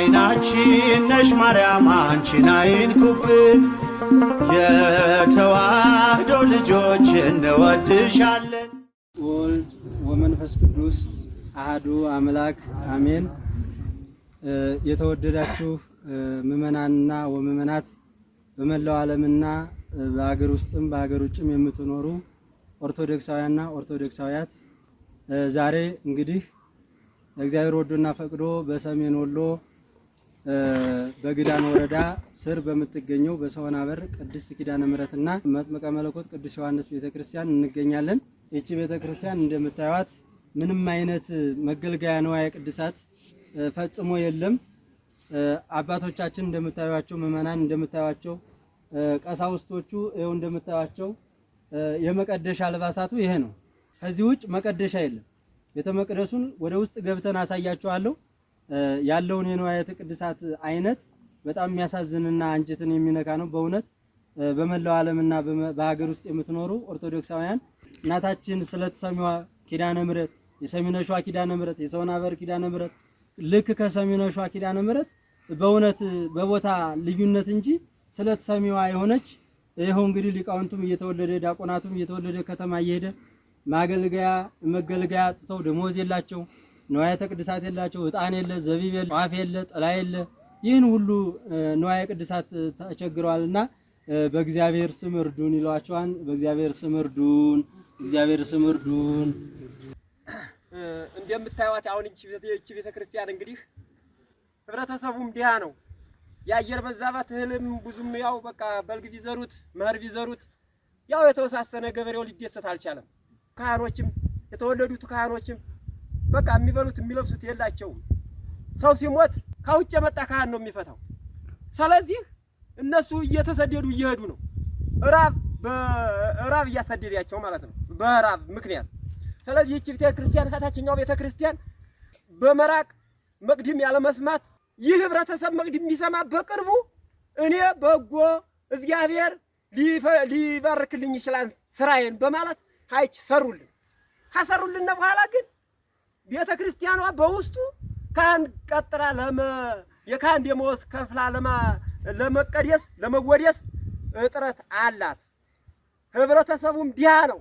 አይናችን ነሽ ማርያም አንቺን አይንኩብን፣ የተዋህዶ ልጆች እንወድሻለን። ወልድ ወመንፈስ ቅዱስ አሐዱ አምላክ አሜን። የተወደዳችሁ ምእመናንና ወምእመናት በመላው ዓለምና በአገር ውስጥም በአገር ውጭም የምትኖሩ ኦርቶዶክሳውያንና ኦርቶዶክሳውያት ዛሬ እንግዲህ እግዚአብሔር ወዶና ፈቅዶ በሰሜን ወሎ በግዳን ወረዳ ስር በምትገኘው በሰወና በር ቅድስት ኪዳነ ምሕረትና መጥምቀ መለኮት ቅዱስ ዮሐንስ ቤተክርስቲያን እንገኛለን። እቺ ቤተክርስቲያን እንደምታዩት ምንም አይነት መገልገያ ንዋየ ቅድሳት ፈጽሞ የለም። አባቶቻችን እንደምታዩቸው፣ ምእመናን እንደምታዩቸው፣ ቀሳውስቶቹ ይኸው እንደምታዩቸው የመቀደሻ አልባሳቱ ይሄ ነው። ከዚህ ውጭ መቀደሻ የለም። ቤተ መቅደሱን ወደ ውስጥ ገብተን አሳያችኋለሁ። ያለውን የንዋየ ቅድሳት አይነት በጣም የሚያሳዝንና አንጀትን የሚነካ ነው። በእውነት በመላው ዓለምና በሀገር ውስጥ የምትኖሩ ኦርቶዶክሳውያን እናታችን ስለተሰሚዋ ኪዳነ ምሕረት የሰሚነሿ ኪዳነ ምሕረት የሰወና በር ኪዳነ ምሕረት ልክ ከሰሚነሿ ኪዳነ ምሕረት በእውነት በቦታ ልዩነት እንጂ ስለተሰሚዋ የሆነች ይሄው እንግዲህ ሊቃውንቱም እየተወለደ ዲያቆናቱም እየተወለደ ከተማ እየሄደ ማገልገያ መገልገያ አጥተው ደሞዝ የላቸው፣ ንዋየ ቅድሳት የላቸው፣ ዕጣን የለ፣ ዘቢብ የለ፣ ጧፍ የለ፣ ጥላ የለ። ይህን ሁሉ ንዋየ ቅድሳት ተቸግረዋልና በእግዚአብሔር ስም እርዱን ይሏቸዋል። በእግዚአብሔር ስም እርዱን፣ እግዚአብሔር ስም እርዱን። እንደምታዩት አሁን እቺ ቤተክርስቲያን እንግዲህ ህብረተሰቡም ዲያ ነው። የአየር መዛባት እህልም ብዙም ያው በቃ በልግ ቢዘሩት መኸር ቢዘሩት ያው የተወሳሰነ ገበሬው ሊደሰት አልቻለም። ካህኖችም የተወለዱት ካህኖችም በቃ የሚበሉት የሚለብሱት የላቸውም። ሰው ሲሞት ከውጭ የመጣ ካህን ነው የሚፈታው። ስለዚህ እነሱ እየተሰደዱ እየሄዱ ነው። ራብ እያሰደዳቸው ማለት ነው፣ በራብ ምክንያት። ስለዚህ እቺ ቤተክርስቲያን ከታችኛው ቤተክርስቲያን በመራቅ መቅድም ያለ መስማት ይህ ህብረተሰብ መቅድም የሚሰማ በቅርቡ እኔ በጎ እግዚአብሔር ሊባርክልኝ ይችላል ስራዬን በማለት ሀይች ሰሩልን። ካሰሩልን በኋላ ግን ቤተክርስቲያኗ በውስጡ ካህን ቀጥራ የካህን ደመወዝ ከፍላ ለመቀደስ ለመወደስ እጥረት አላት። ህብረተሰቡም ዲያ ነው።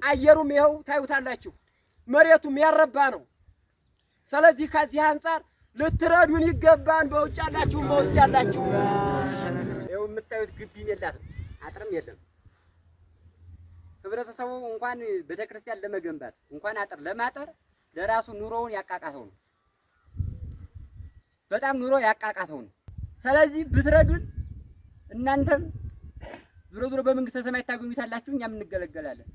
አየሩም ይኸው ታዩታላችሁ፣ መሬቱም ያረባ ነው። ስለዚህ ከዚህ አንፃር ልትረዱን ይገባን። በውጭ ያላችሁም በውስጥ ያላችሁ ይኸው የምታዩት ግቢም የላትም፣ አጥርም የለም። ህብረተሰቡ እንኳን ቤተክርስቲያን ለመገንባት እንኳን አጥር ለማጠር ለራሱ ኑሮውን ያቃቃተው ነው። በጣም ኑሮ ያቃቃተው ነው። ስለዚህ ብትረዱን እናንተም ዞሮ ዞሮ በመንግስተ ሰማይ ታገኙታላችሁ፣ እኛም እንገለገላለን።